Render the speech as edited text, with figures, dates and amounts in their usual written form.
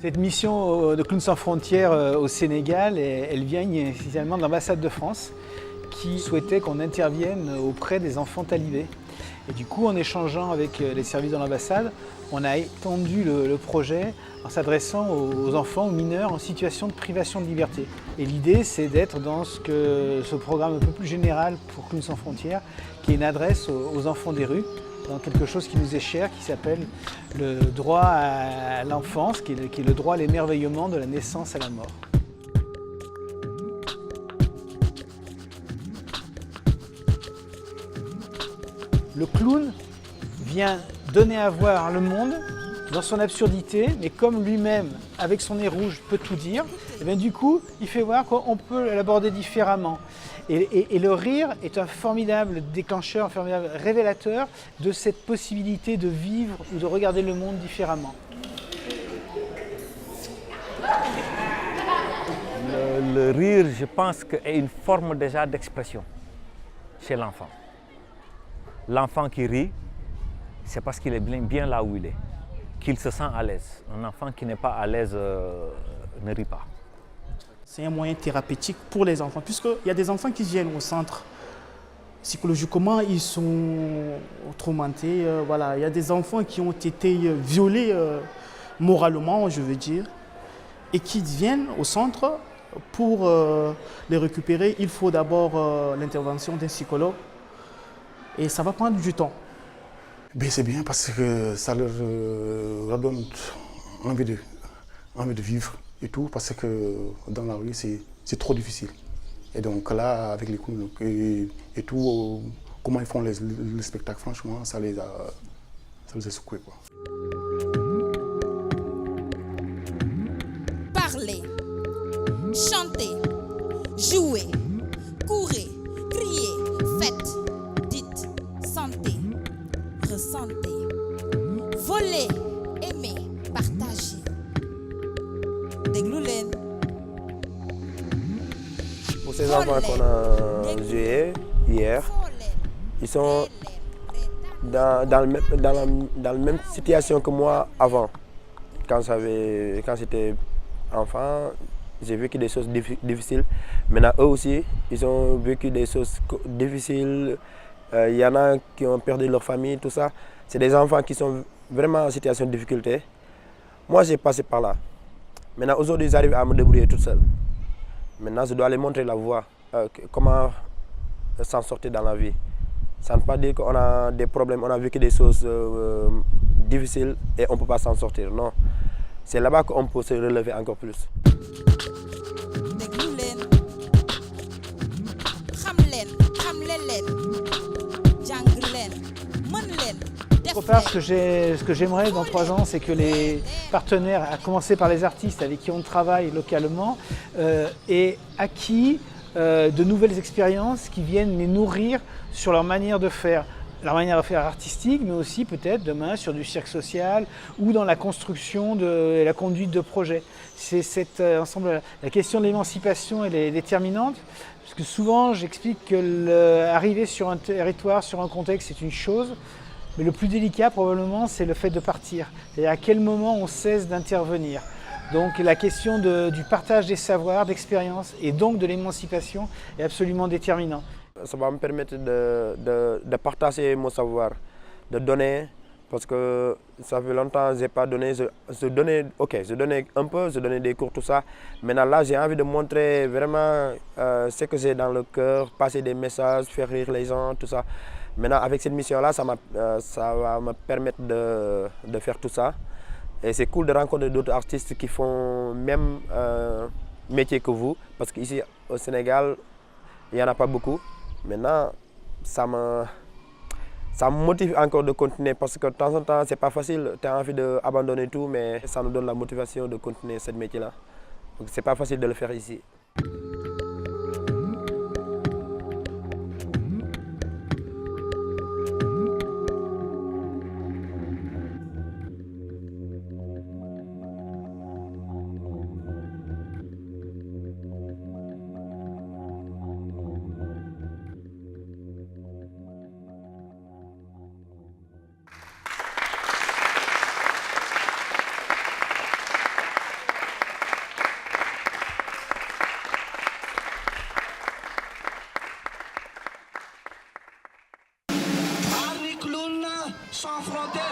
Cette mission de Clowns sans frontières au Sénégal, elle vient initialement de l'ambassade de France qui souhaitait qu'on intervienne auprès des enfants talibés. Et du coup, en échangeant avec les services de l'ambassade, on a étendu le projet en s'adressant aux enfants, aux mineurs en situation de privation de liberté. Et l'idée, c'est d'être dans ce programme un peu plus général pour Clowns sans frontières, qui est une adresse aux enfants des rues, dans quelque chose qui nous est cher, qui s'appelle le droit à l'enfance, qui est le droit à l'émerveillement de la naissance à la mort. Le clown vient donner à voir le monde dans son absurdité, mais comme lui-même, avec son nez rouge, peut tout dire, et bien du coup, il fait voir qu'on peut l'aborder différemment. Et le rire est un formidable déclencheur, un formidable révélateur de cette possibilité de vivre ou de regarder le monde différemment. Le rire, je pense, est une forme déjà d'expression chez l'enfant. L'enfant qui rit, c'est parce qu'il est bien là où il est, qu'il se sent à l'aise. Un enfant qui n'est pas à l'aise ne rit pas. C'est un moyen thérapeutique pour les enfants, puisqu'il y a des enfants qui viennent au centre. Psychologiquement, ils sont traumatisés. Voilà. Il y a des enfants qui ont été violés moralement, je veux dire, et qui viennent au centre. Pour les récupérer, il faut d'abord l'intervention d'un psychologue. Et ça va prendre du temps. C'est bien parce que ça leur redonne envie de vivre et tout, parce que dans la rue, c'est trop difficile. Et donc là, avec les clowns et tout, comment ils font les spectacles, franchement, ça les a secoués, quoi. Parlez, chantez, jouez, courez, criez, faites, dites, sentez, ressentez, volez, aimez, partagez. Déglu leen. Pour ces enfants qu'on a joués hier, ils sont dans la même situation que moi avant. Quand j'étais enfant, j'ai vécu des choses difficiles. Maintenant, eux aussi, ils ont vécu des choses difficiles. Il y en a qui ont perdu leur famille, tout ça. C'est des enfants qui sont vraiment en situation de difficulté. Moi, j'ai passé par là. Maintenant, aujourd'hui, j'arrive à me débrouiller toute seule. Maintenant, je dois les montrer la voie, comment s'en sortir dans la vie. Ça ne veut pas dire qu'on a des problèmes, on a vécu des choses difficiles et on ne peut pas s'en sortir. Non. C'est là-bas qu'on peut se relever encore plus. D'autre part, ce que j'aimerais dans 3 ans, c'est que les partenaires, à commencer par les artistes avec qui on travaille localement, aient acquis de nouvelles expériences qui viennent les nourrir sur leur manière de faire artistique, mais aussi peut-être demain sur du cirque social ou dans la construction et la conduite de projets. C'est cet ensemble, la question de l'émancipation elle est déterminante, parce que souvent j'explique que arriver sur un territoire, sur un contexte, c'est une chose, mais le plus délicat probablement c'est le fait de partir, c'est-à-dire à quel moment on cesse d'intervenir. Donc la question du partage des savoirs, d'expériences et donc de l'émancipation est absolument déterminante. Ça va me permettre de partager mon savoir, de donner, parce que ça fait longtemps que je n'ai pas donné. Je donnais un peu, je donnais des cours, tout ça. Maintenant là, j'ai envie de montrer vraiment ce que j'ai dans le cœur, passer des messages, faire rire les gens, tout ça. Maintenant, avec cette mission-là, ça va me permettre de faire tout ça. Et c'est cool de rencontrer d'autres artistes qui font le même métier que vous, parce qu'ici au Sénégal, il n'y en a pas beaucoup. Maintenant, ça me motive encore de continuer, parce que de temps en temps, ce n'est pas facile. Tu as envie d'abandonner tout, mais ça nous donne la motivation de continuer ce métier-là. Donc ce n'est pas facile de le faire ici. sans frontières.